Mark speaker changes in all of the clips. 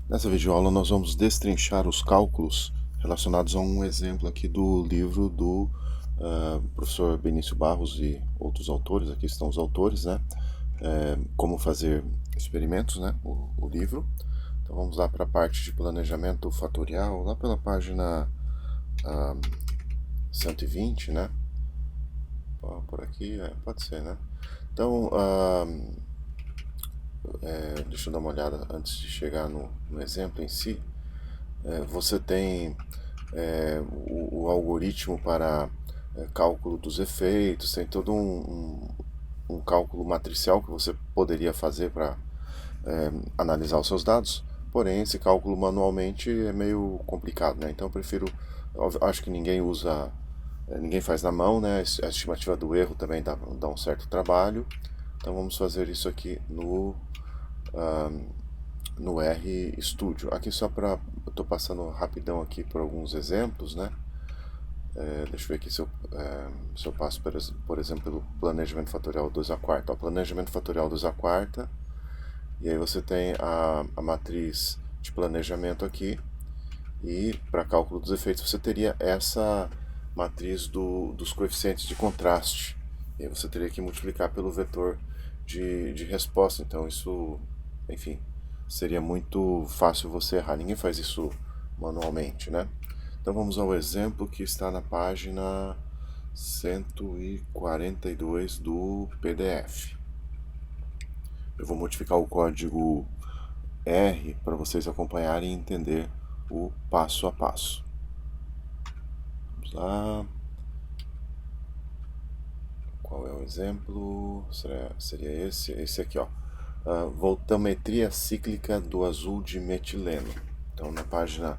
Speaker 1: Nessa videoaula nós vamos destrinchar os cálculos relacionados a um exemplo aqui do livro do professor Benício Barros e outros autores. Aqui estão os autores, né? Como fazer experimentos, né? O livro. Então vamos lá para a parte de planejamento fatorial, lá pela página 120, né? Por aqui, pode ser, né? Então, deixa eu dar uma olhada antes de chegar no exemplo em si. Você tem o algoritmo para cálculo dos efeitos, tem todo um cálculo matricial que você poderia fazer para analisar os seus dados, porém esse cálculo manualmente é meio complicado, né? Então eu prefiro, acho que ninguém usa, ninguém faz na mão, né? A estimativa do erro também dá um certo trabalho, então vamos fazer isso aqui no RStudio. Aqui só para, eu estou passando rapidão aqui por alguns exemplos, né? Deixa eu ver aqui se eu passo, por exemplo, pelo planejamento fatorial 2 a quarta. Ó, planejamento fatorial 2 a quarta, e aí você tem a matriz de planejamento aqui, e para cálculo dos efeitos você teria essa matriz dos coeficientes de contraste, e aí você teria que multiplicar pelo vetor de resposta. Então isso, enfim, seria muito fácil você errar. Ninguém faz isso manualmente, né? Então vamos ao exemplo que está na página 142 do PDF. Eu vou modificar o código R para vocês acompanharem e entender o passo a passo. Vamos lá. Qual é o exemplo? Seria esse? Esse aqui, ó. Voltametria cíclica do azul de metileno. Então, na página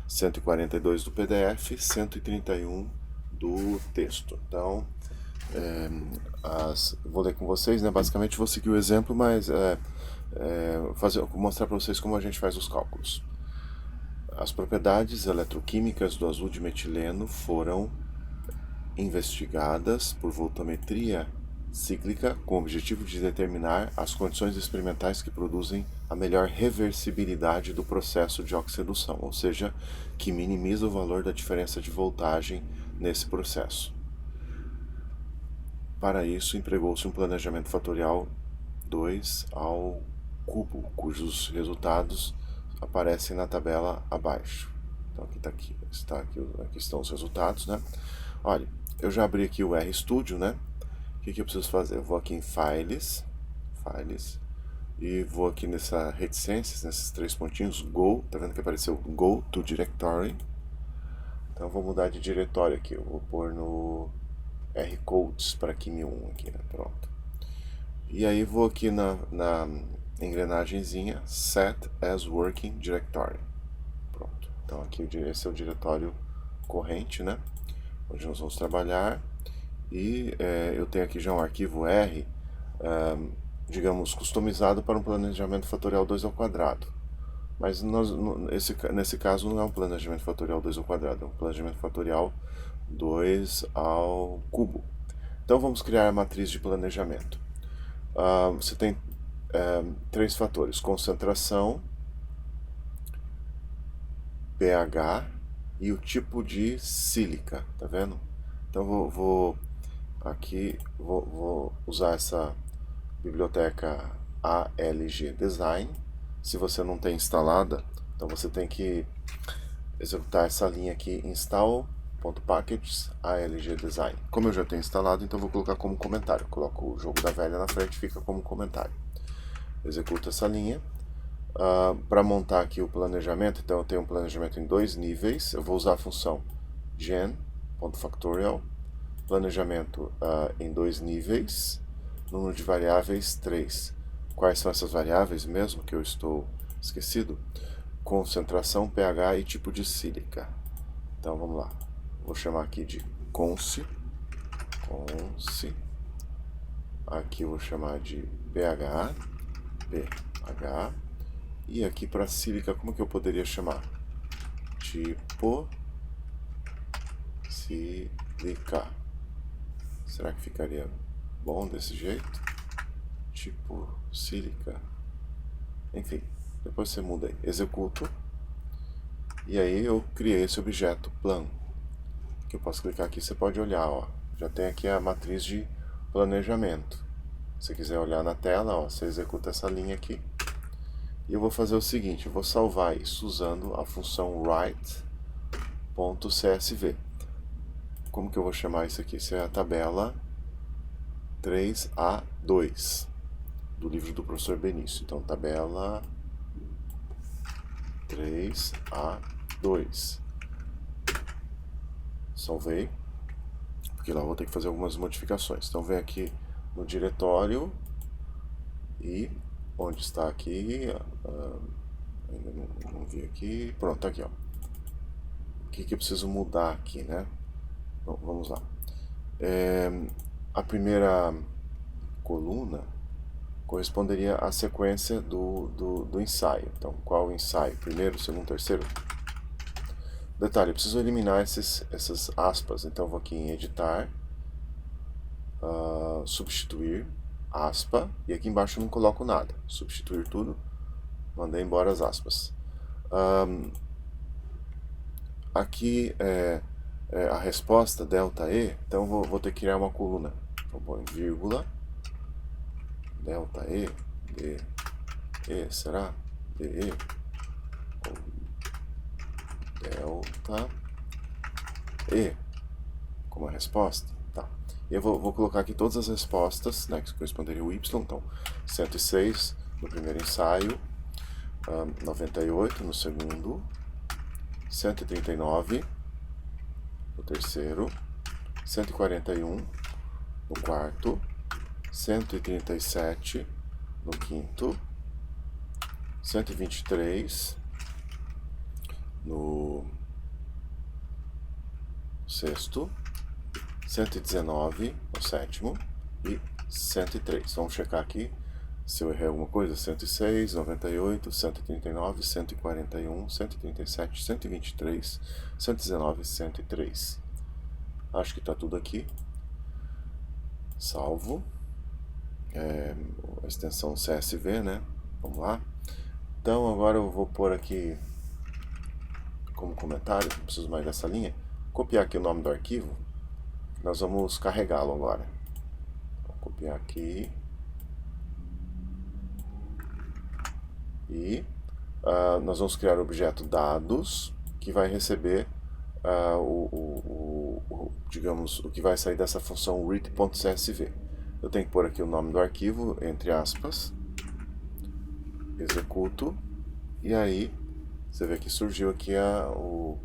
Speaker 1: 142 do PDF, 131 do texto. Então, vou ler com vocês, né? Basicamente vou seguir o exemplo, mas mostrar para vocês como a gente faz os cálculos. As propriedades eletroquímicas do azul de metileno foram investigadas por voltametria cíclica com o objetivo de determinar as condições experimentais que produzem a melhor reversibilidade do processo de oxidação, ou seja, que minimiza o valor da diferença de voltagem nesse processo. Para isso, empregou-se um planejamento fatorial 2 ao cubo, cujos resultados aparecem na tabela abaixo. Então aqui estão os resultados, né? Olha, eu já abri aqui o RStudio, né? O que eu preciso fazer? Eu vou aqui em Files, e vou aqui nessa reticências, nesses três pontinhos, Go, tá vendo que apareceu Go to Directory? Então eu vou mudar de diretório aqui, eu vou pôr no Rcodes para Kimi 1 aqui, né? Pronto. E aí vou aqui na engrenagemzinha Set as Working Directory. Pronto. Então aqui esse é o diretório corrente, né? Onde nós vamos trabalhar. E eu tenho aqui já um arquivo R, digamos, customizado para um planejamento fatorial 2 ao quadrado. Mas nesse caso não é um planejamento fatorial 2 ao quadrado, é um planejamento fatorial 2 ao cubo. Então vamos criar a matriz de planejamento. Você tem três fatores: concentração, pH e o tipo de sílica, tá vendo? Então vou usar essa biblioteca ALG Design. Se você não tem instalada, então você tem que executar essa linha aqui, install.packages ALG Design. Como eu já tenho instalado, então vou colocar como comentário. Coloco o jogo da velha na frente, fica como comentário. Executo essa linha. Para montar aqui o planejamento, então eu tenho um planejamento em dois níveis. Eu vou usar a função gen.factorial, planejamento em dois níveis, número de variáveis 3. Quais são essas variáveis mesmo que eu estou esquecido? Concentração, pH e tipo de sílica. Então vamos lá. Vou chamar aqui de conce. Aqui eu vou chamar de pH. E aqui para sílica, como que eu poderia chamar? Tipo sílica. Será que ficaria bom desse jeito? Tipo sílica. Enfim, depois você muda aí, executo, e aí eu criei esse objeto plan, que eu posso clicar aqui, você pode olhar, ó, já tem aqui a matriz de planejamento. Se você quiser olhar na tela, ó, você executa essa linha aqui. E eu vou fazer o seguinte, eu vou salvar isso usando a função write.csv. Como que eu vou chamar isso aqui? Isso é a tabela 3A2 do livro do professor Benício. Então, tabela 3A2. Salvei, porque lá eu vou ter que fazer algumas modificações. Então, vem aqui no diretório e onde está aqui, ainda não vi aqui, pronto, tá aqui, ó. O que eu preciso mudar aqui, né? Bom, vamos lá. A primeira coluna corresponderia à sequência do ensaio. Então, qual o ensaio? Primeiro, segundo, terceiro? Detalhe, eu preciso eliminar essas aspas. Então, eu vou aqui em editar, substituir, aspa, e aqui embaixo eu não coloco nada. Substituir tudo, mandei embora as aspas. Aqui a resposta, delta E, então vou ter que criar uma coluna. Então, põe vírgula, delta E, D, E, será? DE, delta E, como a resposta. Tá. E eu vou colocar aqui todas as respostas, né, que corresponderiam ao Y. Então, 106 no primeiro ensaio, 98 no segundo, 139 no terceiro, 141 no quarto, 137 no quinto, 123 no sexto, 119 no sétimo e 103. Vamos checar aqui se eu errei alguma coisa. 106, 98, 139, 141, 137, 123, 119, 103. Acho que está tudo aqui. Salvo. A extensão CSV, né? Vamos lá. Então agora eu vou pôr aqui como comentário, não preciso mais dessa linha. Copiar aqui o nome do arquivo. Nós vamos carregá-lo agora. Vou copiar aqui. E nós vamos criar o objeto dados, que vai receber digamos, o que vai sair dessa função read.csv. Eu tenho que pôr aqui o nome do arquivo, entre aspas, executo, e aí você vê que surgiu aqui o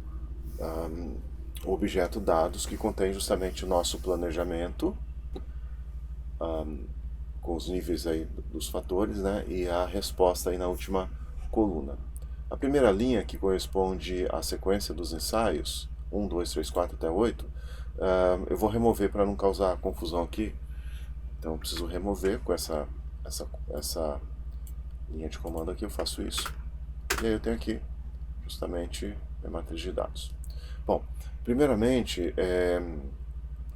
Speaker 1: objeto dados, que contém justamente o nosso planejamento, com os níveis aí dos fatores, né, e a resposta aí na última coluna. A primeira linha, que corresponde à sequência dos ensaios, 1, 2, 3, 4 até 8, eu vou remover para não causar confusão aqui. Então eu preciso remover com essa linha de comando aqui, eu faço isso. E aí eu tenho aqui justamente a matriz de dados. Bom, primeiramente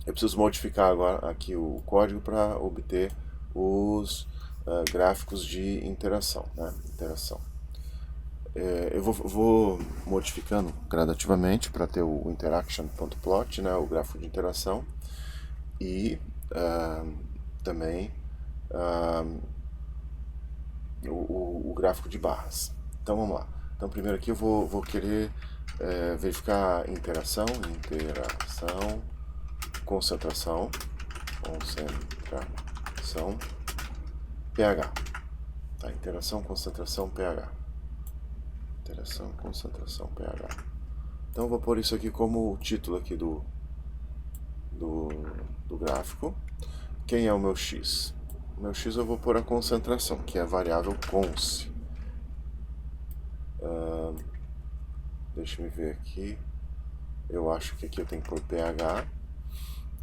Speaker 1: eu preciso modificar agora aqui o código para obter os gráficos de interação, né? Eu vou modificando gradativamente para ter o interaction.plot, né, o gráfico de interação, e também o gráfico de barras. Então vamos lá. Então primeiro aqui eu vou querer verificar interação, concentração, pH. Tá, interação, concentração, pH. Interação, concentração, pH. Então eu vou pôr isso aqui como título aqui do gráfico. Quem é o meu x? O meu x eu vou pôr a concentração, que é a variável const. Deixa eu ver aqui. Eu acho que aqui eu tenho que pôr pH.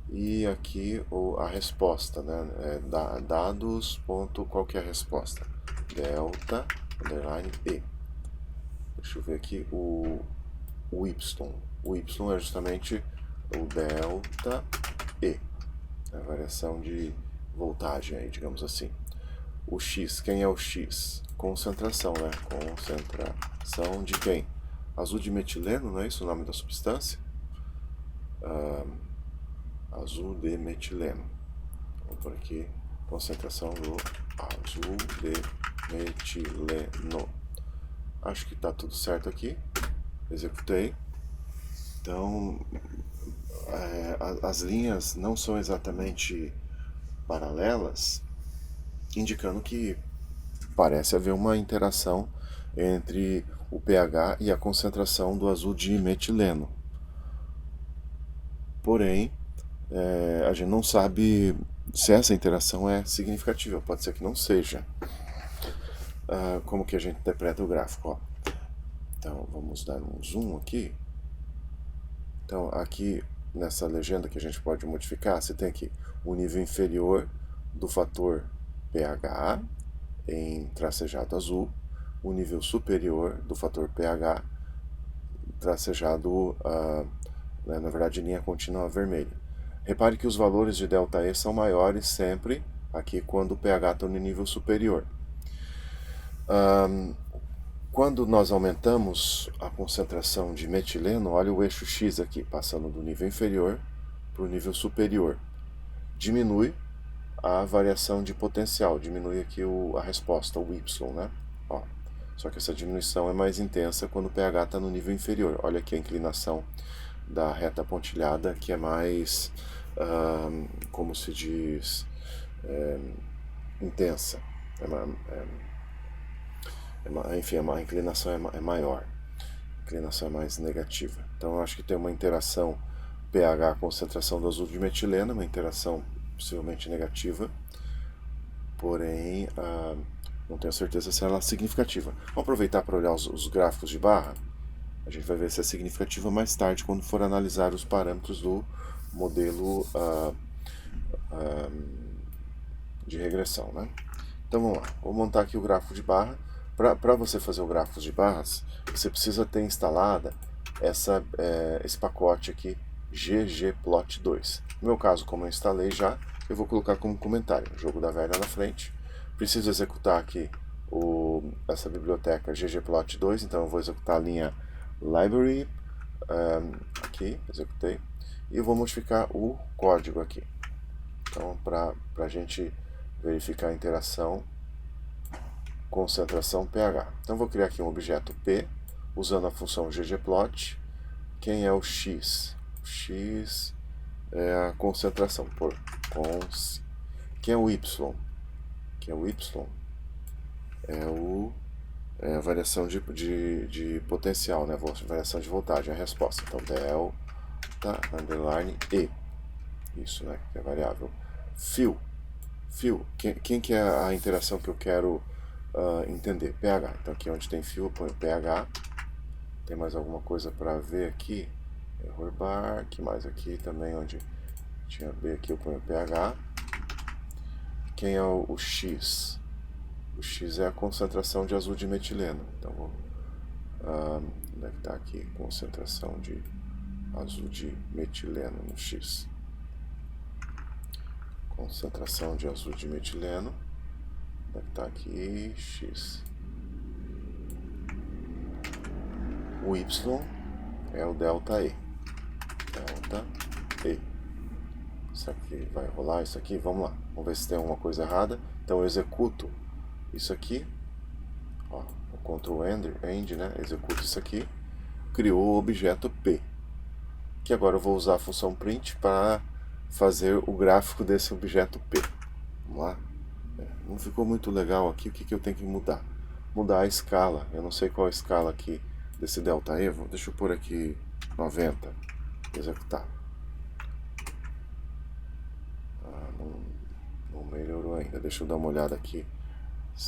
Speaker 1: E aqui a resposta, né? Dados. Qual que é a resposta? Delta, underline, E. Deixa eu ver aqui o Y. O Y é justamente o delta E. A variação de voltagem aí, digamos assim. O X, quem é o X? Concentração, né? Concentração de quem? Azul de metileno, não é isso o nome da substância? Azul de metileno. Vamos por aqui, concentração do azul de metileno. Acho que está tudo certo aqui. Executei. Então, as linhas não são exatamente paralelas, indicando que parece haver uma interação entre o pH e a concentração do azul de metileno. Porém, a gente não sabe se essa interação é significativa, pode ser que não seja. Como que a gente interpreta o gráfico? Ó. Então, vamos dar um zoom aqui. Então, aqui nessa legenda que a gente pode modificar, você tem aqui o nível inferior do fator pH em tracejado azul, o nível superior do fator pH tracejado, na verdade, linha contínua vermelha. Repare que os valores de ΔE são maiores sempre aqui quando o pH está no nível superior. Quando nós aumentamos a concentração de metileno, olha o eixo X aqui, passando do nível inferior para o nível superior. Diminui a variação de potencial, diminui aqui a resposta, o Y, né? Ó, só que essa diminuição é mais intensa quando o pH está no nível inferior. Olha aqui a inclinação da reta pontilhada, que é mais, como se diz, intensa. Enfim, a inclinação é maior, a inclinação é mais negativa. Então eu acho que tem uma interação pH concentração do azul de metileno, uma interação possivelmente negativa, porém não tenho certeza se ela é significativa. Vamos aproveitar para olhar os gráficos de barra. A gente vai ver se é significativa mais tarde, quando for analisar os parâmetros do modelo de regressão, né? Então vamos lá, vou montar aqui o gráfico de barra. Para você fazer o gráfico de barras, você precisa ter instalada esse pacote aqui, ggplot2. No meu caso, como eu instalei já, eu vou colocar como comentário, jogo da velha na frente. Preciso executar aqui essa biblioteca ggplot2, então eu vou executar a linha library, aqui, executei, e vou modificar o código aqui. Então, para a gente verificar a interação, concentração pH. Então vou criar aqui um objeto P, usando a função ggplot. Quem é o X? O X é a concentração, por cons. Quem é o Y? Quem é o Y? É a variação de potencial, né? Variação de voltagem, a resposta. Então delta, underline, E. Isso, né? Que é variável. Fill. Quem que é a interação que eu quero entender? pH. Então aqui onde tem fio eu ponho pH. Tem mais alguma coisa para ver aqui? Error bar. Que mais aqui também onde tinha B aqui eu ponho pH. Quem é o X? O X é a concentração de azul de metileno. Então vou, onde é que está aqui? Concentração de azul de metileno no X. Concentração de azul de metileno. Onde é que está aqui? X. O Y é o ΔE. Delta E. Será que vai rolar isso aqui? Vamos lá. Vamos ver se tem alguma coisa errada. Então eu executo isso aqui. Ó, o Ctrl End, né? Executo isso aqui. Criou o objeto P. Que agora eu vou usar a função print para fazer o gráfico desse objeto P. Vamos lá. Não ficou muito legal aqui. O que eu tenho que mudar? Mudar a escala. Eu não sei qual a escala aqui desse ΔE. Deixa eu pôr aqui 90. Executar. Não melhorou ainda. Deixa eu dar uma olhada aqui.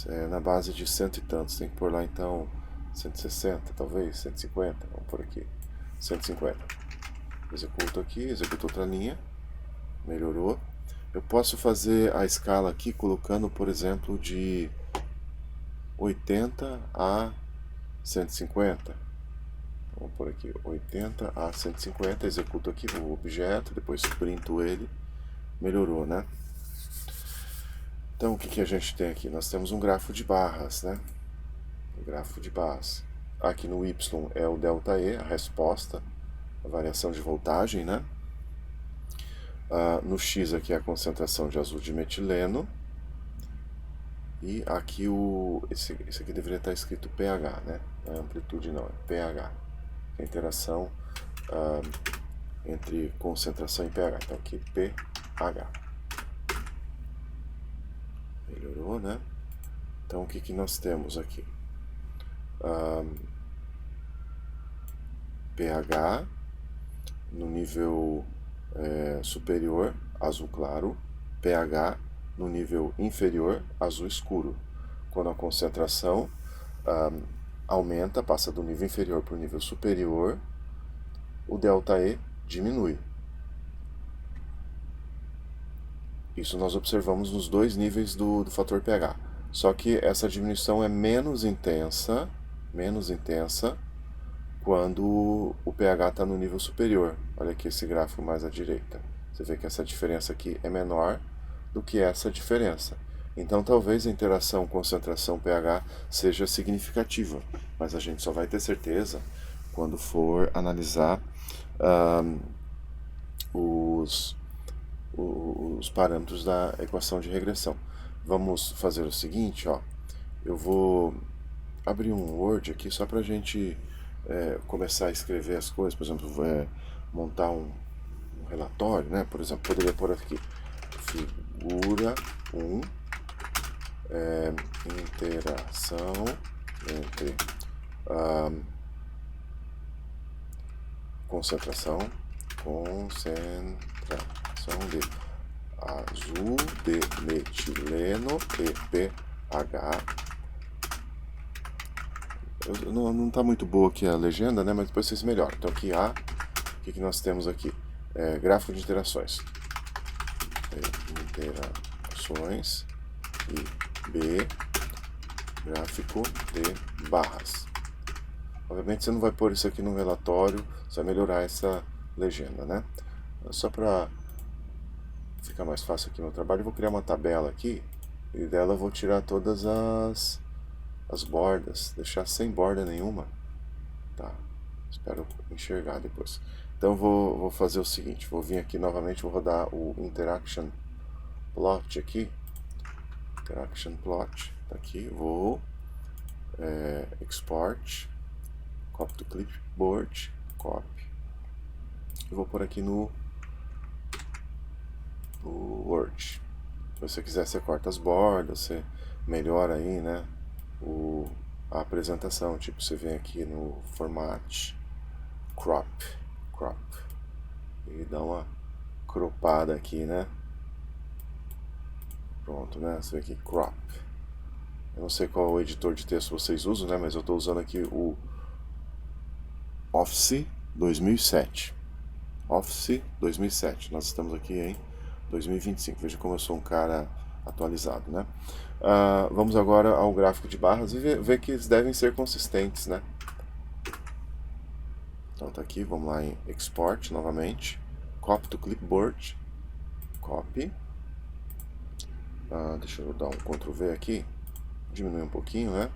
Speaker 1: É na base de cento e tantos. Tem que pôr lá então 160, talvez, 150. Vamos por aqui. 150. Executo aqui, executo outra linha. Melhorou. Eu posso fazer a escala aqui colocando, por exemplo, de 80 a 150. Vamos por aqui, 80 a 150. Executo aqui o objeto, depois printo ele. Melhorou, né? Então, o que a gente tem aqui? Nós temos um grafo de barras, né? Um grafo de barras. Aqui no Y é o ΔE, a resposta, a variação de voltagem, né? No X aqui é a concentração de azul de metileno. E aqui esse aqui deveria estar escrito pH, né? Não é amplitude não, é pH. É a interação entre concentração e pH. Então aqui pH. Melhorou, né? Então o que nós temos aqui? pH no nível superior, azul claro, pH no nível inferior, azul escuro. Quando a concentração aumenta, passa do nível inferior para o nível superior, o ΔE diminui. Isso nós observamos nos dois níveis do fator pH. Só que essa diminuição é menos intensa quando o pH está no nível superior. Olha aqui esse gráfico mais à direita. Você vê que essa diferença aqui é menor do que essa diferença. Então talvez a interação concentração-pH seja significativa, mas a gente só vai ter certeza quando for analisar os parâmetros da equação de regressão. Vamos fazer o seguinte, ó. Eu vou abrir um Word aqui só para a gente começar a escrever as coisas. Por exemplo, montar um relatório, né? Por exemplo, poderia pôr aqui figura 1, interação entre concentração de azul de metileno e pH. Não está muito boa aqui a legenda, né? Mas depois vocês melhoram. Então aqui A, o que nós temos aqui? Gráfico de interações. Interações e B, gráfico de barras. Obviamente você não vai pôr isso aqui no relatório, você vai melhorar essa legenda, né? Só para ficar mais fácil aqui no trabalho, eu vou criar uma tabela aqui e dela eu vou tirar todas as bordas, deixar sem borda nenhuma. Tá, espero enxergar depois. Então vou fazer o seguinte, vou vir aqui novamente, vou rodar o Interaction Plot aqui. Interaction Plot, tá aqui, vou Export, Copy to Clipboard, Copy. Eu vou pôr aqui no Word. Se você quiser, você corta as bordas, você melhora aí, né, a apresentação. Tipo, você vem aqui no Format, Crop, e dá uma cropada aqui, né? Pronto, né? Você vê aqui, Crop. Eu não sei qual editor de texto vocês usam, né? Mas eu estou usando aqui o Office 2007. Office 2007. Nós estamos aqui em 2025. Veja como eu sou um cara atualizado, né? Vamos agora ao gráfico de barras e ver que eles devem ser consistentes, né? Então tá aqui, vamos lá em Export novamente. Copy to Clipboard. Copy. Deixa eu dar um Ctrl V aqui. Diminuir um pouquinho, né?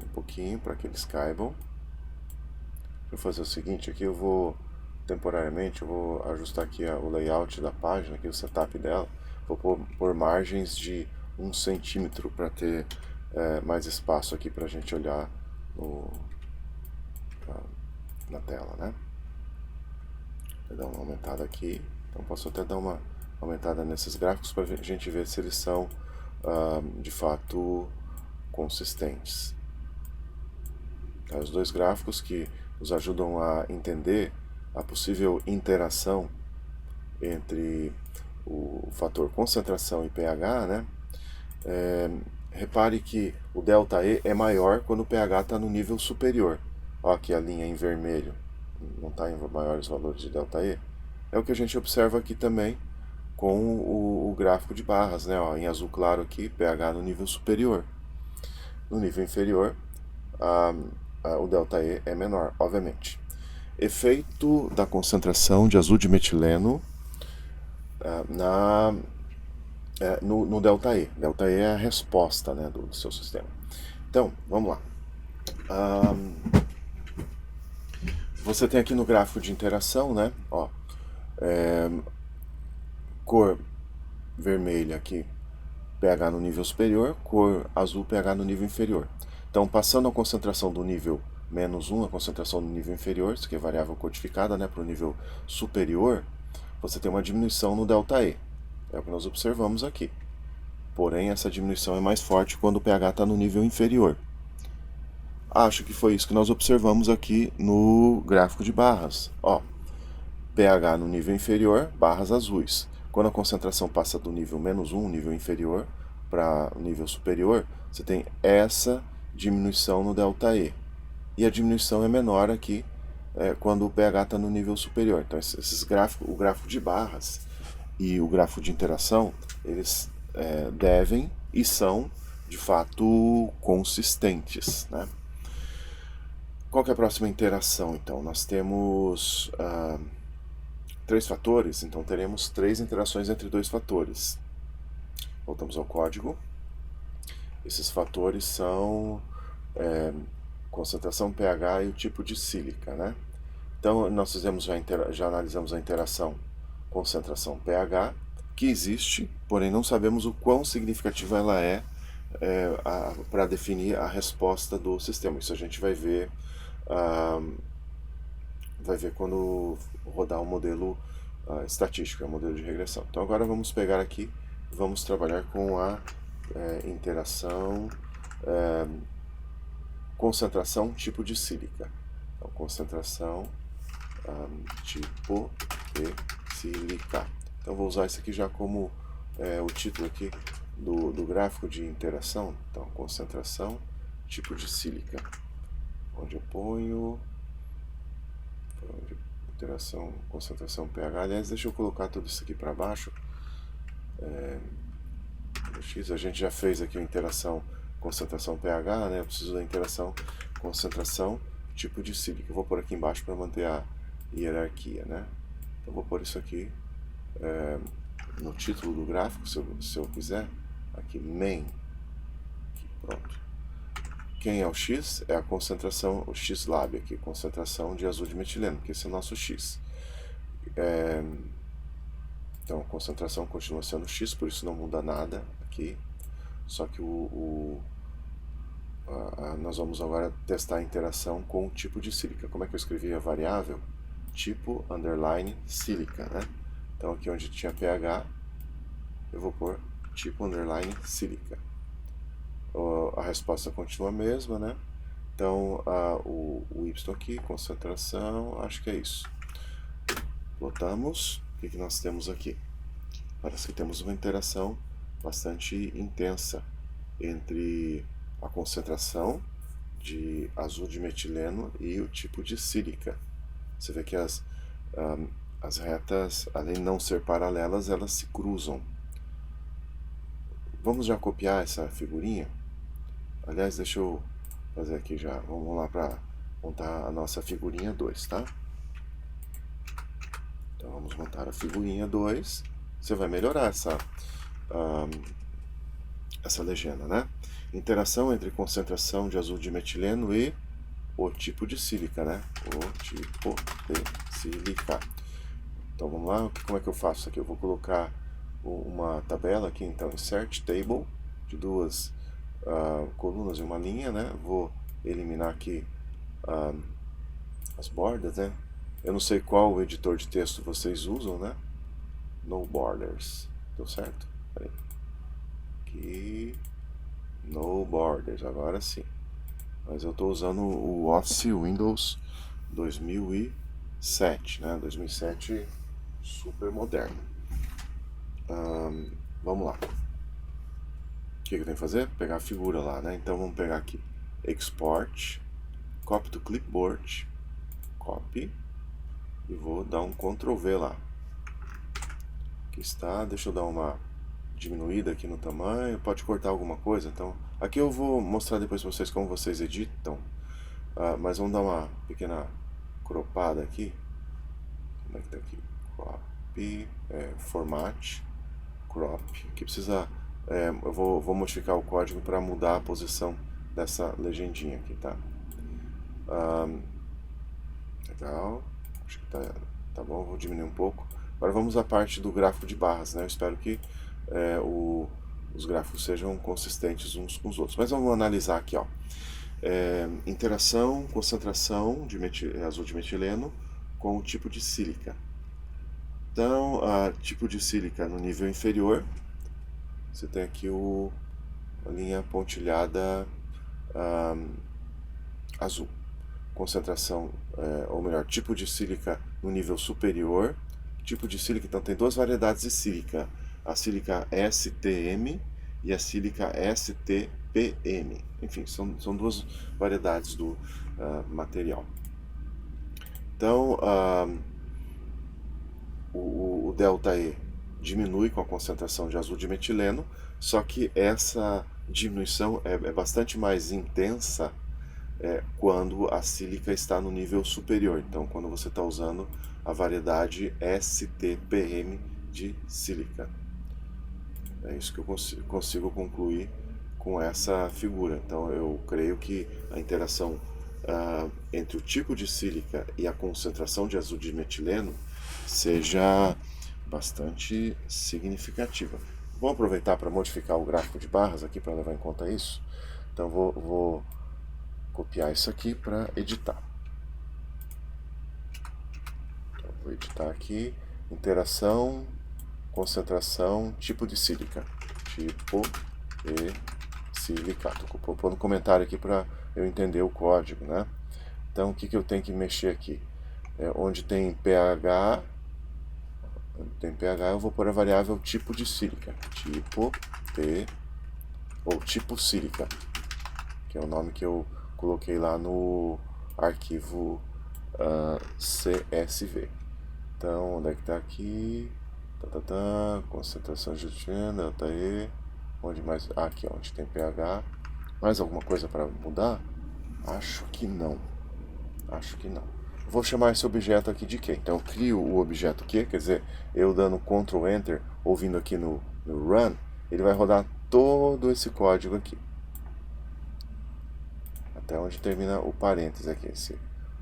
Speaker 1: Um pouquinho para que eles caibam. Vou fazer o seguinte, aqui eu vou temporariamente, eu vou ajustar aqui o layout da página, aqui o setup dela. Vou pôr margens de 1 centímetro para ter mais espaço aqui para a gente olhar na tela, né? Vou dar uma aumentada aqui. Então posso até dar uma aumentada nesses gráficos para a gente ver se eles são de fato consistentes. Tá, os dois gráficos que nos ajudam a entender a possível interação entre o fator concentração e pH, né? Repare que o ΔE é maior quando o pH está no nível superior. Olha aqui a linha em vermelho, não está em maiores valores de ΔE. É o que a gente observa aqui também com o gráfico de barras, né? Ó, em azul claro aqui, pH no nível superior. No nível inferior, o ΔE é menor, obviamente. Efeito da concentração de azul de metileno no ΔE. ΔE é a resposta, né, do seu sistema. Então, vamos lá. Você tem aqui no gráfico de interação, né, ó, cor vermelha aqui, pH no nível superior, cor azul, pH no nível inferior. Então, passando a concentração do nível -1, a concentração do nível inferior, isso aqui é variável codificada, né, para o nível superior, você tem uma diminuição no ΔE. É o que nós observamos aqui. Porém, essa diminuição é mais forte quando o pH está no nível inferior. Acho que foi isso que nós observamos aqui no gráfico de barras. Ó, pH no nível inferior, barras azuis. Quando a concentração passa do nível -1, nível inferior, para o nível superior, você tem essa diminuição no ΔE. E a diminuição é menor aqui quando o pH está no nível superior. Então, esses gráficos, o gráfico de barras e o gráfico de interação, eles devem e são, de fato, consistentes, né? Qual que é a próxima interação, então? Nós temos 3 fatores, então teremos 3 interações entre 2 fatores. Voltamos ao código. Esses fatores são concentração, pH e o tipo de sílica, né? Então, nós já analisamos a interação concentração pH, que existe, porém não sabemos o quão significativa ela é para definir a resposta do sistema. Isso a gente vai ver quando rodar o modelo estatístico, o modelo de regressão. Então agora vamos pegar aqui, vamos trabalhar com a interação concentração tipo de sílica. Então, concentração tipo de sílica. Então vou usar isso aqui já como o título aqui do gráfico de interação. Então, concentração tipo de sílica. Onde eu ponho interação, concentração, pH. Aliás, deixa eu colocar tudo isso aqui para baixo. X, a gente já fez aqui a interação concentração pH, né? Eu preciso da interação concentração tipo de sílica. Eu vou pôr aqui embaixo para manter a hierarquia, né? Então vou pôr isso aqui no título do gráfico, se eu quiser, aqui main, aqui, pronto. Quem é o X? É a concentração, o X-lab aqui, concentração de azul de metileno, que esse é o nosso X. Então a concentração continua sendo X, por isso não muda nada aqui. Só que nós vamos agora testar a interação com o tipo de sílica. Como é que eu escrevi a variável? Tipo underline sílica, né? Então aqui onde tinha pH, eu vou pôr tipo underline sílica. A resposta continua a mesma, né? Então o Y aqui, concentração, acho que é isso. Plotamos, o que nós temos aqui? Parece que temos uma interação bastante intensa entre a concentração de azul de metileno e o tipo de sílica. Você vê que as retas, além de não ser paralelas, elas se cruzam. Vamos já copiar essa figurinha? Aliás, deixa eu fazer aqui já. Vamos lá para montar a nossa figurinha 2, tá? Então vamos montar a figurinha 2. Você vai melhorar essa legenda, né? Interação entre concentração de azul de metileno e o tipo de sílica, né? O tipo de sílica. Então vamos lá, como é que eu faço isso aqui? Eu vou colocar uma tabela aqui, então insert table, de 2 colunas e uma linha, né? Vou eliminar aqui as bordas, né? Eu não sei qual editor de texto vocês usam, né? No borders, deu certo? Peraí. Aqui, no borders, agora sim. Mas eu estou usando o Office Windows 2007, né? 2007 super moderno. Vamos lá. O que eu tenho que fazer? Pegar a figura lá, né? Então vamos pegar aqui, Export, Copy to Clipboard, Copy, e vou dar um Ctrl V lá. Aqui está, deixa eu dar uma diminuída aqui no tamanho, pode cortar alguma coisa, então aqui eu vou mostrar depois para vocês como vocês editam, mas vamos dar uma pequena cropada aqui. Como é que tá aqui? copy, format, crop. Aqui precisa, eu vou modificar o código para mudar a posição dessa legendinha aqui, tá? Legal, acho que tá bom, vou diminuir um pouco. Agora vamos à parte do gráfico de barras, né? Eu espero que os gráficos sejam consistentes uns com os outros. Mas vamos analisar aqui, ó. Interação, concentração de azul de metileno com o tipo de sílica. Então, tipo de sílica no nível inferior, você tem aqui a linha pontilhada azul. Concentração, ou melhor, tipo de sílica no nível superior. Tipo de sílica, então tem duas variedades de sílica, a sílica STM e a sílica STPM. Enfim, são duas variedades do material. Então, o ΔE diminui com a concentração de azul de metileno, só que essa diminuição é bastante mais intensa quando a sílica está no nível superior. Então, quando você está usando a variedade STPM de sílica. É isso que eu consigo concluir com essa figura. Então, eu creio que a interação entre o tipo de sílica e a concentração de azul de metileno seja bastante significativa. Vou aproveitar para modificar o gráfico de barras aqui para levar em conta isso. Então, vou copiar isso aqui para editar. Então, vou editar aqui, interação, concentração, tipo de sílica. Tipo de silicato. Estou pondo comentário aqui para eu entender o código, né? Então, o que eu tenho que mexer aqui? Onde tem pH, eu vou pôr a variável tipo de sílica. Tipo de, ou tipo sílica, que é o nome que eu coloquei lá no arquivo CSV. Então, onde é que está aqui? Concentração de ΔE. Onde mais? Aqui, onde tem pH. Mais alguma coisa para mudar? Acho que não. Vou chamar esse objeto aqui de Q. Então, eu crio o objeto Q, quer dizer, eu dando Ctrl Enter, ouvindo aqui no Run, ele vai rodar todo esse código aqui. Até onde termina o parênteses aqui, esse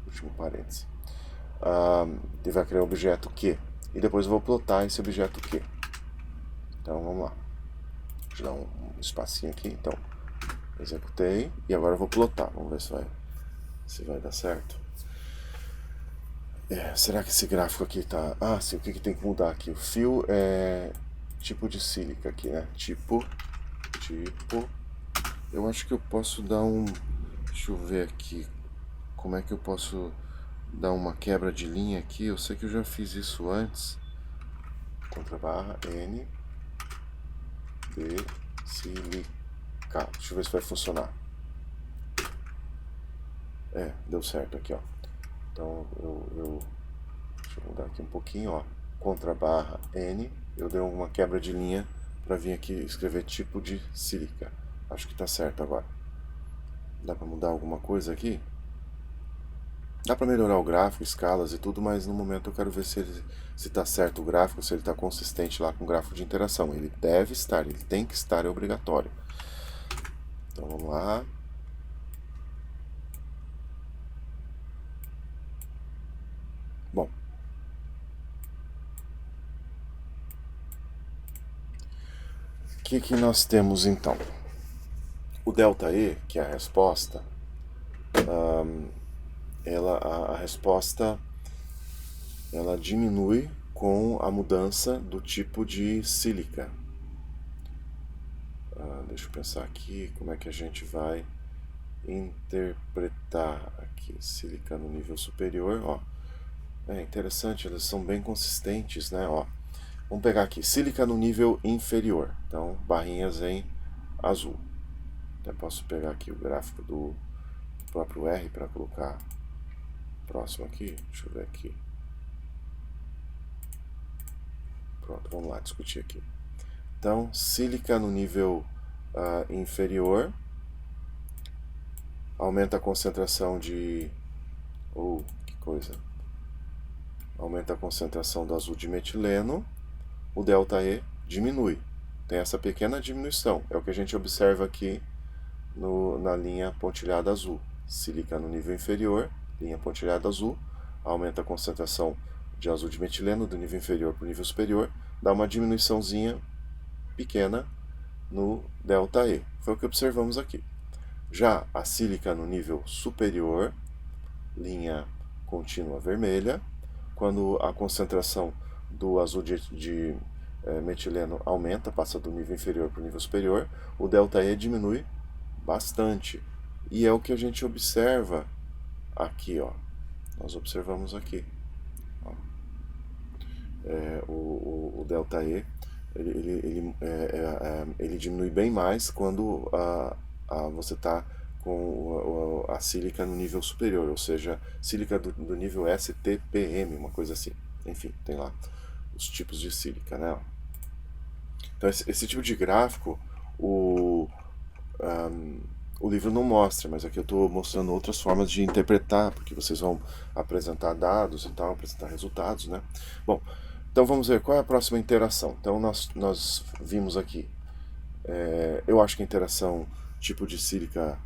Speaker 1: último parênteses. Ele vai criar o objeto Q. E depois eu vou plotar esse objeto Q. Então vamos lá. Deixa eu dar um espacinho aqui. Então, executei. E agora eu vou plotar. Vamos ver se vai dar certo. Será que esse gráfico aqui tá... sim, o que tem que mudar aqui? O fio é tipo de sílica aqui, né? Tipo. Eu acho que eu posso dar um... Deixa eu ver aqui. Como é que eu posso dar uma quebra de linha aqui? Eu sei que eu já fiz isso antes. Contrabarra N de silicato. Deixa eu ver se vai funcionar. Deu certo aqui, ó. Então deixa eu mudar aqui um pouquinho, ó. Contrabarra N. Eu dei uma quebra de linha para vir aqui escrever tipo de sílica. Acho que tá certo agora. Dá para mudar alguma coisa aqui? Dá para melhorar o gráfico, escalas e tudo, mas no momento eu quero ver se está certo o gráfico, se ele está consistente lá com o gráfico de interação. Ele deve estar, ele tem que estar, é obrigatório. Então vamos lá. Bom. O que nós temos então? O ΔE, que é a resposta, a resposta ela diminui com a mudança do tipo de sílica. Deixa eu pensar aqui como é que a gente vai interpretar aqui sílica no nível superior. Ó. É interessante, eles são bem consistentes, né? Ó. Vamos pegar aqui, sílica no nível inferior. Então, barrinhas em azul. Até posso pegar aqui o gráfico do próprio R para colocar próximo aqui. Deixa eu ver aqui. Pronto, vamos lá discutir aqui. Então, sílica no nível inferior aumenta a concentração de... que coisa. aumenta a concentração do azul de metileno, o ΔE diminui. Tem essa pequena diminuição, é o que a gente observa aqui na linha pontilhada azul. Sílica no nível inferior, linha pontilhada azul, aumenta a concentração de azul de metileno do nível inferior para o nível superior, dá uma diminuiçãozinha pequena no ΔE. Foi o que observamos aqui. Já a sílica no nível superior, linha contínua vermelha, quando a concentração do azul de metileno aumenta, passa do nível inferior para o nível superior, o ΔE diminui bastante. E é o que a gente observa aqui, ó. Nós observamos aqui. Ó. O ΔE ele diminui bem mais quando você está com a sílica no nível superior, ou seja, sílica do nível STPM, uma coisa assim. Enfim, tem lá os tipos de sílica, né? Então esse tipo de gráfico o livro não mostra, mas aqui eu estou mostrando outras formas de interpretar, porque vocês vão apresentar dados e tal, apresentar resultados, né? Bom, então vamos ver qual é a próxima interação. Então nós vimos aqui, eu acho que a interação tipo de sílica,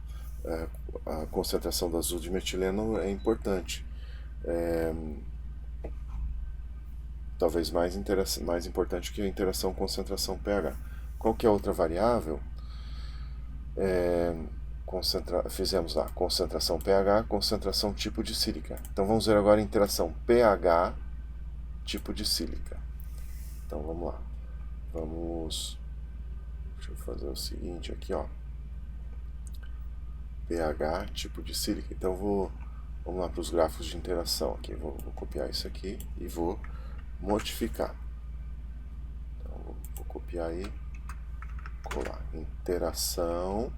Speaker 1: a concentração do azul de metileno é importante. Talvez mais importante que a interação concentração pH. Qual que é a outra variável? Fizemos lá concentração pH, concentração tipo de sílica. Então vamos ver agora a interação pH tipo de sílica. Então vamos lá. Deixa eu fazer o seguinte aqui, ó. pH tipo de sílica. Então vamos lá para os gráficos de interação aqui. Vou copiar isso aqui e vou modificar. Então vou copiar aí, colar. Interação.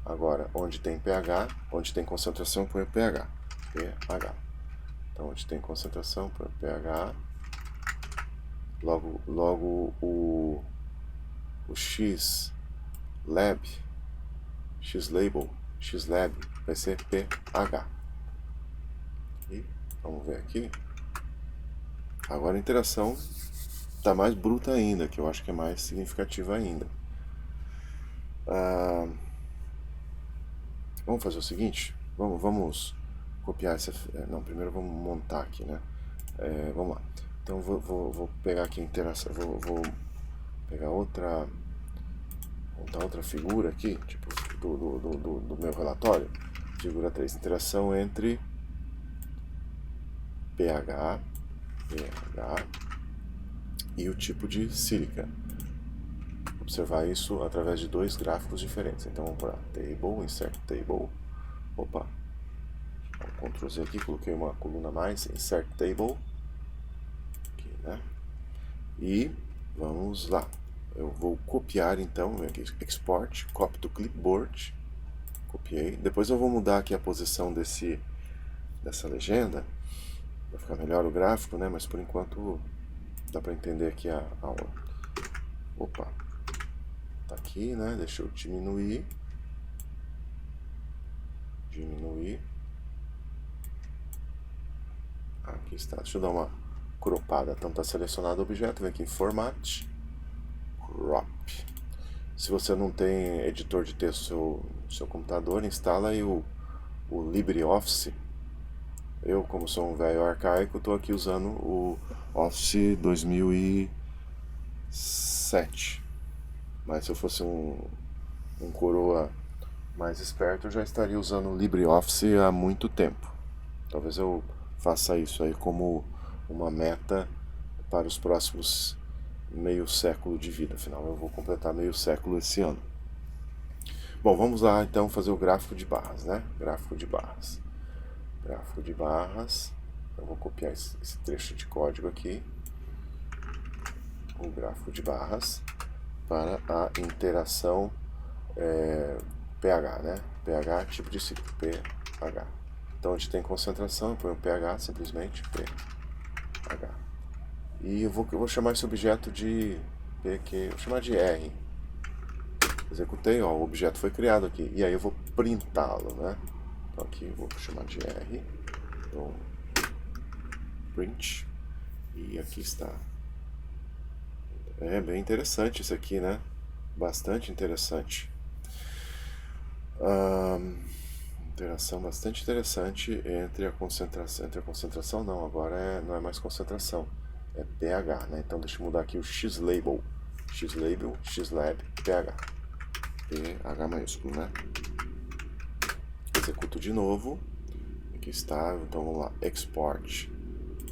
Speaker 1: Agora, onde tem pH, onde tem concentração, põe o pH. pH. Então, onde tem concentração, põe o pH. Logo o X-Lab vai ser pH. E vamos ver aqui. Agora a interação está mais bruta ainda, que eu acho que é mais significativa ainda. Vamos fazer o seguinte, vamos copiar essa. Não, primeiro vamos montar aqui, né? Vamos lá. Então vou pegar aqui a interação. Vou pegar montar outra figura aqui, tipo do meu relatório. Figura 3, interação entre pH e o tipo de sílica. Observar isso através de dois gráficos diferentes. Então vamos para Table, Insert Table. Opa, Ctrl Z aqui, coloquei uma coluna a mais, Insert Table. Aqui, né? E vamos lá. Eu vou copiar então, aqui, Export, Copy to Clipboard. Copiei. Depois eu vou mudar aqui a posição dessa legenda. Vai ficar melhor o gráfico, né? Mas por enquanto dá para entender aqui a aula. Opa, tá aqui, né? Deixa eu diminuir. Aqui está. Deixa eu dar uma cropada. Então está selecionado o objeto, vem aqui em Format, Crop. Se você não tem editor de texto no seu computador, instala aí o LibreOffice. Eu, como sou um velho arcaico, estou aqui usando o Office 2007. Mas se eu fosse um coroa mais esperto, eu já estaria usando o LibreOffice há muito tempo. Talvez eu faça isso aí como uma meta para os próximos meio século de vida. Afinal, eu vou completar meio século esse ano. Bom, vamos lá então fazer o gráfico de barras, né? Gráfico de barras. Eu vou copiar esse trecho de código aqui. O gráfico de barras para a interação pH, né? pH, tipo de ciclo, pH. Então, onde tem concentração, eu ponho pH, simplesmente pH. E eu vou chamar esse objeto de vou chamar de R. Executei, ó, o objeto foi criado aqui. E aí eu vou printá-lo, né? Então aqui eu vou chamar de R. Então, print. E aqui está. É bem interessante isso aqui, né? Bastante interessante. Interação bastante interessante entre a concentração. Entre a concentração não, agora não é mais concentração. É pH, né? Então deixa eu mudar aqui o X-label. X-label, X-lab, pH. pH maiúsculo, né? Executo de novo. Aqui está, então vamos lá. Export.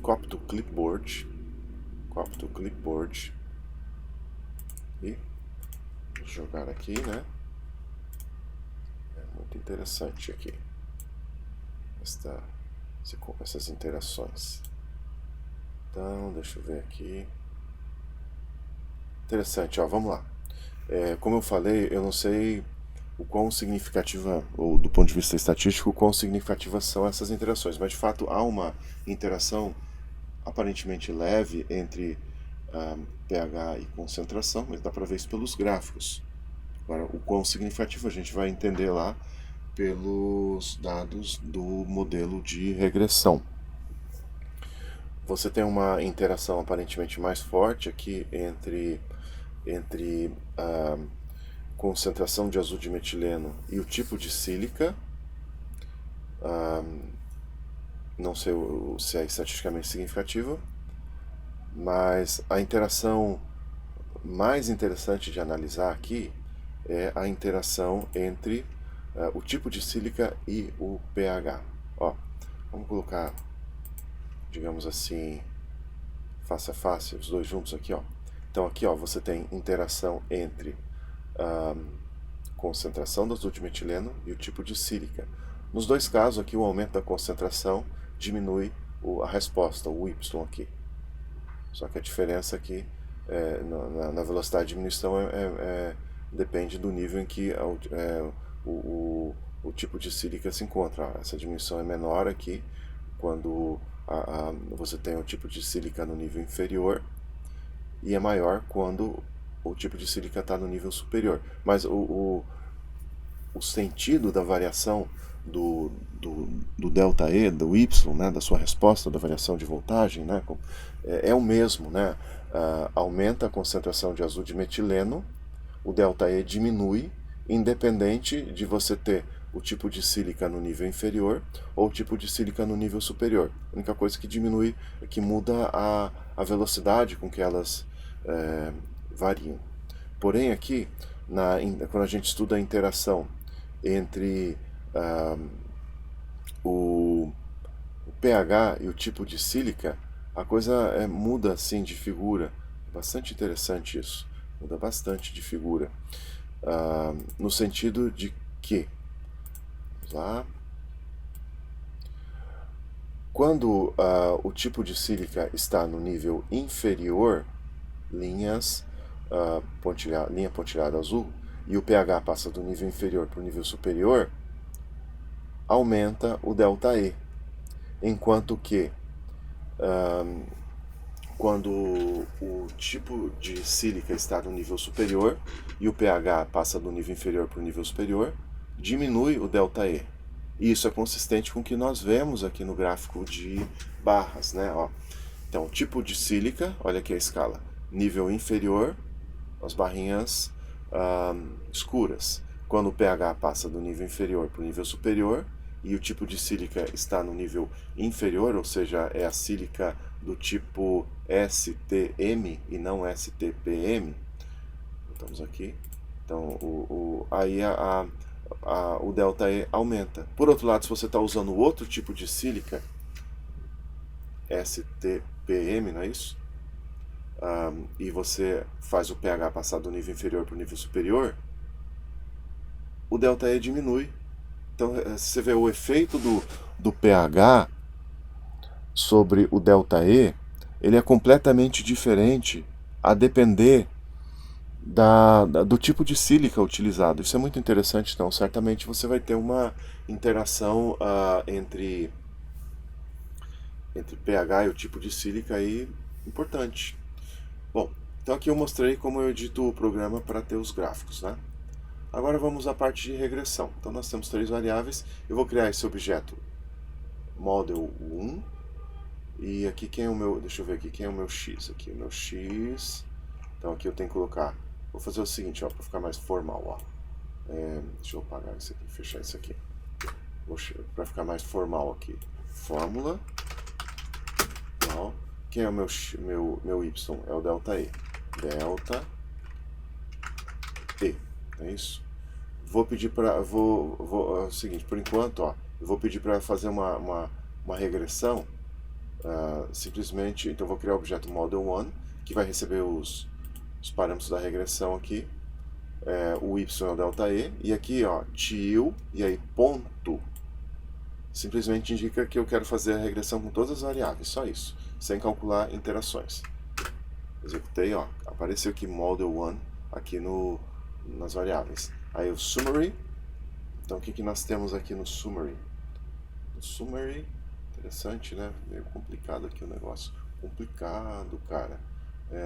Speaker 1: Copy to clipboard. Copy to clipboard. E vou jogar aqui, né? É muito interessante aqui. Essas interações. Então, deixa eu ver aqui. Interessante, ó, vamos lá. Como eu falei, eu não sei o quão significativa, ou do ponto de vista estatístico, o quão significativas são essas interações, mas de fato há uma interação aparentemente leve entre pH e concentração, mas dá para ver isso pelos gráficos. Agora, o quão significativo a gente vai entender lá pelos dados do modelo de regressão. Você tem uma interação aparentemente mais forte aqui entre a concentração de azul de metileno e o tipo de sílica. Não sei se é estatisticamente significativa, mas a interação mais interessante de analisar aqui é a interação entre o tipo de sílica e o pH. Ó, vamos colocar, digamos assim, face a face, os dois juntos aqui, ó. Então aqui, ó, você tem interação entre concentração do azul de metileno e o tipo de sílica. Nos dois casos aqui, o aumento da concentração diminui a resposta, o Y aqui. Só que a diferença aqui na velocidade de diminuição depende do nível em que o tipo de sílica se encontra. Essa diminuição é menor aqui quando você tem o tipo de sílica no nível inferior e é maior quando o tipo de sílica está no nível superior. Mas o sentido da variação do ΔE, do Y, né, da sua resposta, da variação de voltagem, né, é o mesmo. Né? Aumenta a concentração de azul de metileno, o ΔE diminui, independente de você ter o tipo de sílica no nível inferior ou o tipo de sílica no nível superior. A única coisa que diminui é que muda a velocidade com que elas variam. Porém aqui, quando a gente estuda a interação entre o pH e o tipo de sílica, a coisa muda assim de figura. Bastante interessante isso. Muda bastante de figura. No sentido de que, vamos lá, quando o tipo de sílica está no nível inferior, linha pontilhada azul, e o pH passa do nível inferior para o nível superior, aumenta o ΔE. Enquanto que quando o tipo de sílica está no nível superior e o pH passa do nível inferior para o nível superior, diminui o ΔE. E isso é consistente com o que nós vemos aqui no gráfico de barras, né? Ó. Então, tipo de sílica, olha aqui a escala, nível inferior, as barrinhas escuras. Quando o pH passa do nível inferior para o nível superior e o tipo de sílica está no nível inferior, ou seja, é a sílica do tipo STM e não STPM, estamos aqui, então aí o ΔE aumenta. Por outro lado, se você está usando outro tipo de sílica, STPM, não é isso? E você faz o pH passar do nível inferior para o nível superior, o ΔE diminui. Então você vê o efeito do pH sobre o ΔE, ele é completamente diferente a depender do tipo de sílica utilizado. Isso é muito interessante. Então certamente você vai ter uma interação entre pH e o tipo de sílica aí importante. Bom, então aqui eu mostrei como eu edito o programa para ter os gráficos, né? Agora vamos à parte de regressão. Então nós temos 3 variáveis. Eu vou criar esse objeto model1, E aqui quem é o meu, deixa eu ver aqui, quem é o meu x aqui, o meu x, então aqui eu tenho que colocar, vou fazer o seguinte, ó, para ficar mais formal, ó, deixa eu apagar isso aqui, fechar isso aqui, para ficar mais formal aqui, fórmula, ó, quem é o meu y, é o delta e, é isso? Vou pedir para, é o seguinte, por enquanto, ó, eu vou pedir para fazer uma regressão. Simplesmente, então vou criar o objeto model1 que vai receber os parâmetros da regressão aqui, o y é o delta e aqui ó, til, e aí ponto, simplesmente indica que eu quero fazer a regressão com todas as variáveis, só isso, sem calcular interações. Executei, ó, apareceu aqui model1 aqui nas variáveis. Aí o summary, então o que nós temos aqui no summary? No summary, interessante, né? Meio complicado aqui o negócio. Complicado, cara.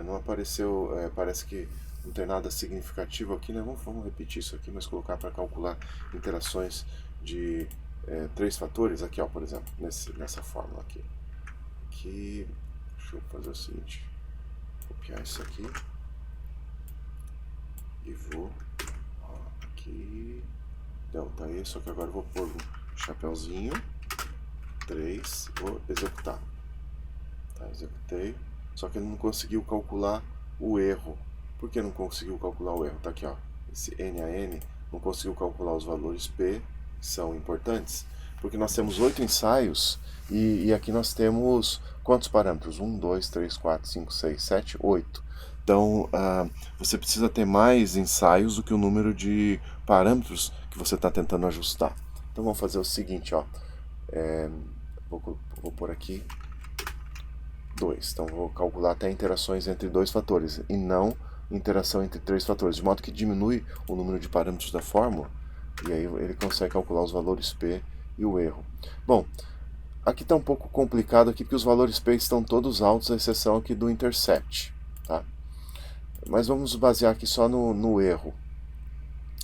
Speaker 1: Não apareceu, parece que não tem nada significativo aqui, né? Vamos repetir isso aqui, mas colocar para calcular interações de 3 fatores aqui, ó, por exemplo, nessa fórmula aqui. Aqui, deixa eu fazer o seguinte, copiar isso aqui e vou, ó, aqui, delta E, só que agora eu vou pôr um chapéuzinho, 3, vou executar. Tá, executei, só que ele não conseguiu calcular o erro. Por que não conseguiu calcular o erro? Tá aqui, ó, esse NaN não conseguiu calcular os valores P, que são importantes, porque nós temos 8 ensaios e aqui nós temos quantos parâmetros? 1, 2, 3, 4, 5, 6, 7, 8. Então, você precisa ter mais ensaios do que o número de parâmetros que você está tentando ajustar. Então, vamos fazer o seguinte, ó, vou pôr aqui 2. Então, vou calcular até interações entre 2 fatores e não interação entre 3 fatores, de modo que diminui o número de parâmetros da fórmula e aí ele consegue calcular os valores P e o erro. Bom, aqui está um pouco complicado aqui porque os valores P estão todos altos, à exceção aqui do intercept, tá? Mas vamos basear aqui só no erro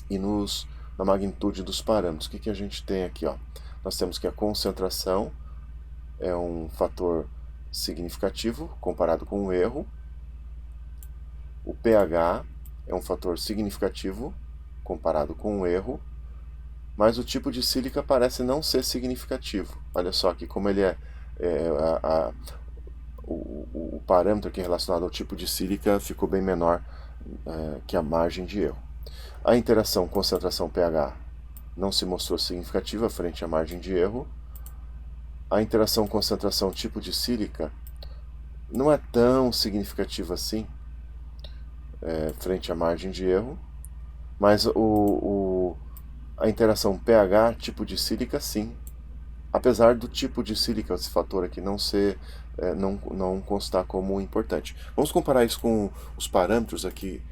Speaker 1: e na magnitude dos parâmetros. O que a gente tem aqui, ó? Nós temos que a concentração é um fator significativo comparado com o erro. O pH é um fator significativo comparado com o erro, mas o tipo de sílica parece não ser significativo. Olha só aqui como ele o parâmetro aqui relacionado ao tipo de sílica ficou bem menor que a margem de erro. A interação concentração-pH não se mostrou significativa frente à margem de erro. A interação concentração tipo de sílica não é tão significativa assim frente à margem de erro, mas a interação pH tipo de sílica sim, apesar do tipo de sílica, esse fator aqui não ser não constar como importante. Vamos comparar isso com os parâmetros aqui,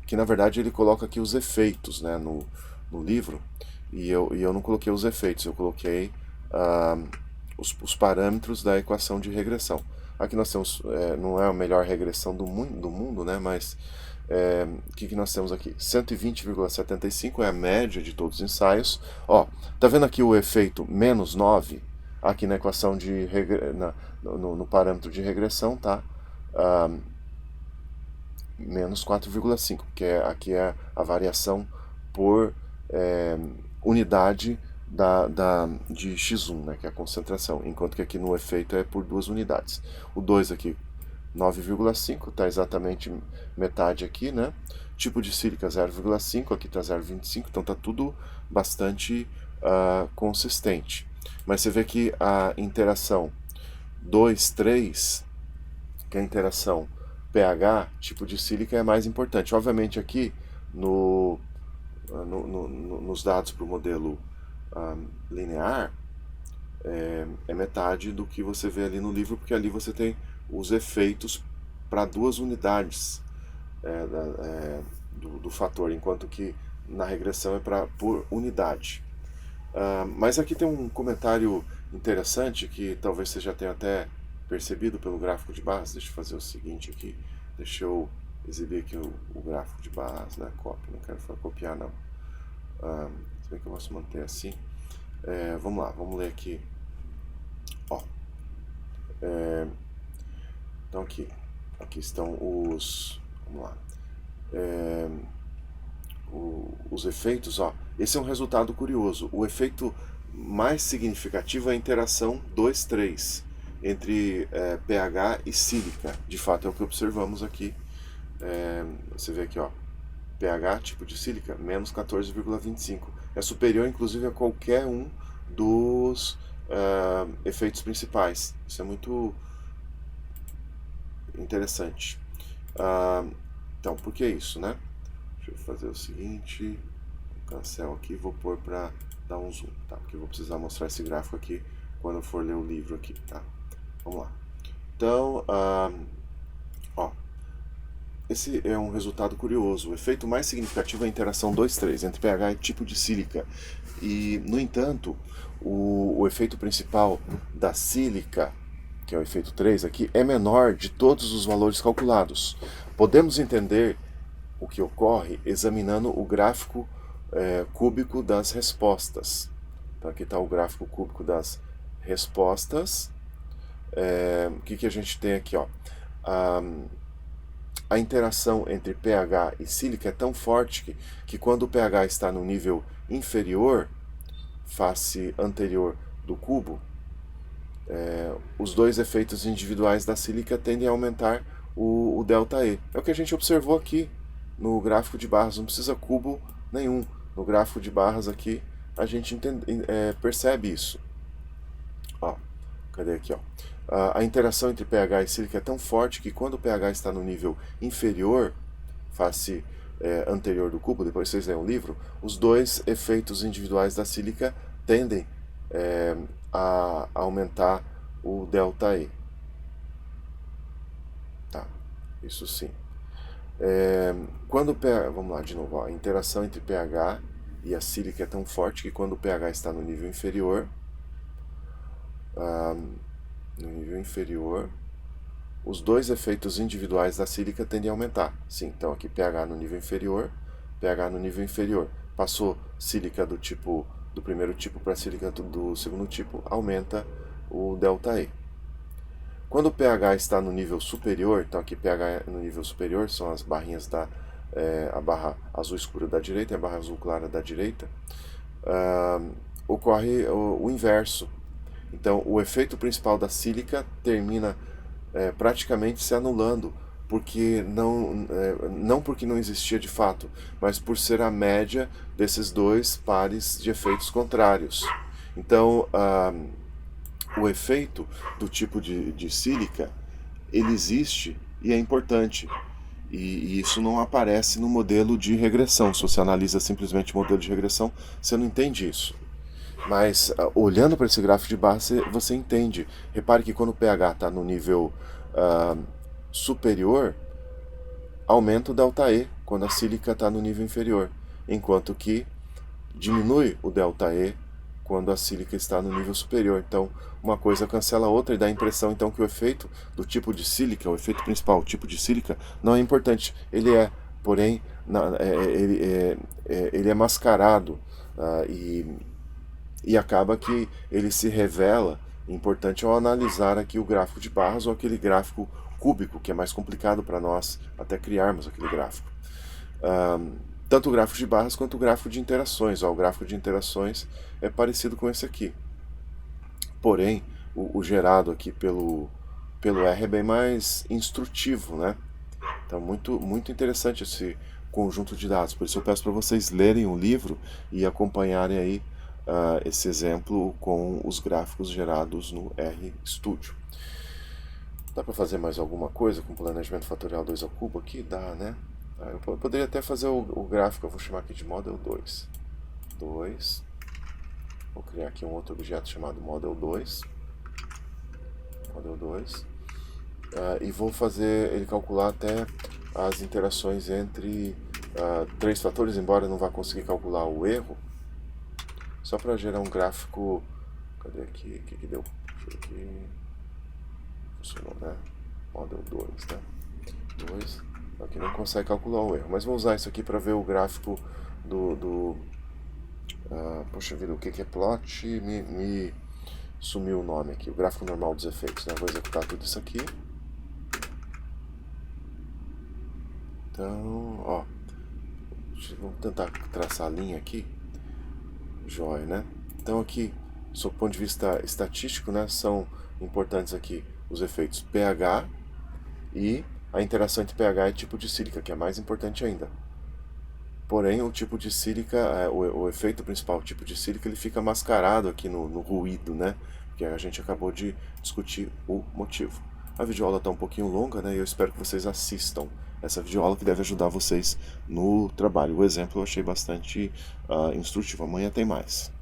Speaker 1: que na verdade ele coloca aqui os efeitos, né, no livro, e eu não coloquei os efeitos, eu coloquei os parâmetros da equação de regressão. Aqui nós temos, não é a melhor regressão do mundo, né, mas o que nós temos aqui? 120,75 é a média de todos os ensaios. Ó, tá vendo aqui o efeito menos 9? Aqui na equação no parâmetro de regressão, tá? Menos 4,5, porque aqui é a variação por unidade de x1, né, que é a concentração, enquanto que aqui no efeito é por 2 unidades. O 2 aqui, 9,5, está exatamente metade aqui, né? Tipo de sílica 0,5, aqui está 0,25, então está tudo bastante consistente. Mas você vê que a interação 2, 3, que é a interação pH, tipo de sílica, é mais importante. Obviamente aqui nos dados para o modelo linear, é metade do que você vê ali no livro, porque ali você tem os efeitos para 2 unidades do fator, enquanto que na regressão é por unidade. Mas aqui tem um comentário interessante que talvez você já tenha até percebido pelo gráfico de base. Deixa eu fazer o seguinte aqui, deixa eu exibir aqui o gráfico de base, né? Cópia, não quero copiar não. Se bem que eu posso manter assim. Vamos lá, vamos ler aqui. Ó, Então aqui estão os, vamos lá, os efeitos, ó. Esse é um resultado curioso. O efeito mais significativo é a interação 2,3 entre pH e sílica. De fato é o que observamos aqui. Você vê aqui, ó, pH tipo de sílica menos 14,25. É superior inclusive a qualquer um dos efeitos principais. Isso é muito interessante. Então, por que isso, né? Deixa eu fazer o seguinte, cancel aqui, vou pôr para dar um zoom, tá? Porque eu vou precisar mostrar esse gráfico aqui quando eu for ler o livro aqui, tá? Vamos lá. Então, ó, esse é um resultado curioso. O efeito mais significativo é a interação 2,3 entre pH e tipo de sílica. E, no entanto, o efeito principal da sílica, que é o efeito 3 aqui, é menor de todos os valores calculados. Podemos entender o que ocorre examinando o gráfico cúbico das respostas. Então, aqui está o gráfico cúbico das respostas. O que a gente tem aqui? Ó? A interação entre pH e sílica é tão forte que quando o pH está no nível inferior, face anterior do cubo, os dois efeitos individuais da sílica tendem a aumentar o ΔE. É o que a gente observou aqui no gráfico de barras, não precisa cubo nenhum. No gráfico de barras aqui a gente percebe isso. Ó, cadê aqui? Ó? A interação entre pH e sílica é tão forte que quando o pH está no nível inferior, face anterior do cubo, depois vocês leem o livro, os dois efeitos individuais da sílica tendem a aumentar o ΔE. Tá, isso sim. Quando o pH, vamos lá de novo, ó, a interação entre pH e a sílica é tão forte que quando o pH está no nível inferior, os dois efeitos individuais da sílica tendem a aumentar. Sim, então aqui pH no nível inferior, pH no nível inferior. Passou sílica do primeiro tipo para sílica do segundo tipo, aumenta o ΔE. Quando o pH está no nível superior, então aqui pH no nível superior são as barrinhas a barra azul escura da direita e a barra azul clara da direita, ocorre o inverso. Então o efeito principal da sílica termina praticamente se anulando, porque não porque não existia de fato, mas por ser a média desses dois pares de efeitos contrários. Então o efeito do tipo de sílica, ele existe e é importante. E isso não aparece no modelo de regressão. Se você analisa simplesmente o modelo de regressão, você não entende isso. Mas olhando para esse gráfico de barra, você entende. Repare que quando o pH está no nível superior, aumenta o ΔE quando a sílica está no nível inferior, enquanto que diminui o ΔE quando a sílica está no nível superior. Então, uma coisa cancela a outra e dá a impressão então que o efeito do tipo de sílica, o efeito principal, o tipo de sílica, não é importante. Ele é, porém, ele é mascarado e acaba que ele se revela importante ao analisar aqui o gráfico de barras ou aquele gráfico cúbico, que é mais complicado para nós até criarmos aquele gráfico. Tanto o gráfico de barras quanto o gráfico de interações. O gráfico de interações é parecido com esse aqui. Porém, o gerado aqui pelo R é bem mais instrutivo, né? Então, muito interessante esse conjunto de dados. Por isso eu peço para vocês lerem o livro e acompanharem aí esse exemplo com os gráficos gerados no RStudio. Dá para fazer mais alguma coisa com planejamento fatorial 2 ao cubo aqui? Dá, né? Eu poderia até fazer o gráfico, eu vou chamar aqui de Model 2. Vou criar aqui um outro objeto chamado Model 2. E vou fazer ele calcular até as interações entre três fatores, embora eu não vá conseguir calcular o erro. Só para gerar um gráfico. Cadê aqui? O que deu? Aqui. Funcionou, né? Model 2, né? 2. Aqui não consegue calcular o erro, mas vou usar isso aqui para ver o gráfico poxa vida, o que é plot? sumiu o nome aqui, o gráfico normal dos efeitos, né? Vou executar tudo isso aqui. Então, ó, vamos tentar traçar a linha aqui. Joia, né? Então aqui, sob o ponto de vista estatístico, né, são importantes aqui os efeitos pH e a interação entre pH e tipo de sílica, que é mais importante ainda. Porém, o tipo de sílica, o efeito principal, o tipo de sílica, ele fica mascarado aqui no ruído, né? Porque a gente acabou de discutir o motivo. A videoaula está um pouquinho longa, né? E eu espero que vocês assistam essa videoaula que deve ajudar vocês no trabalho. O exemplo eu achei bastante instrutivo. Amanhã tem mais.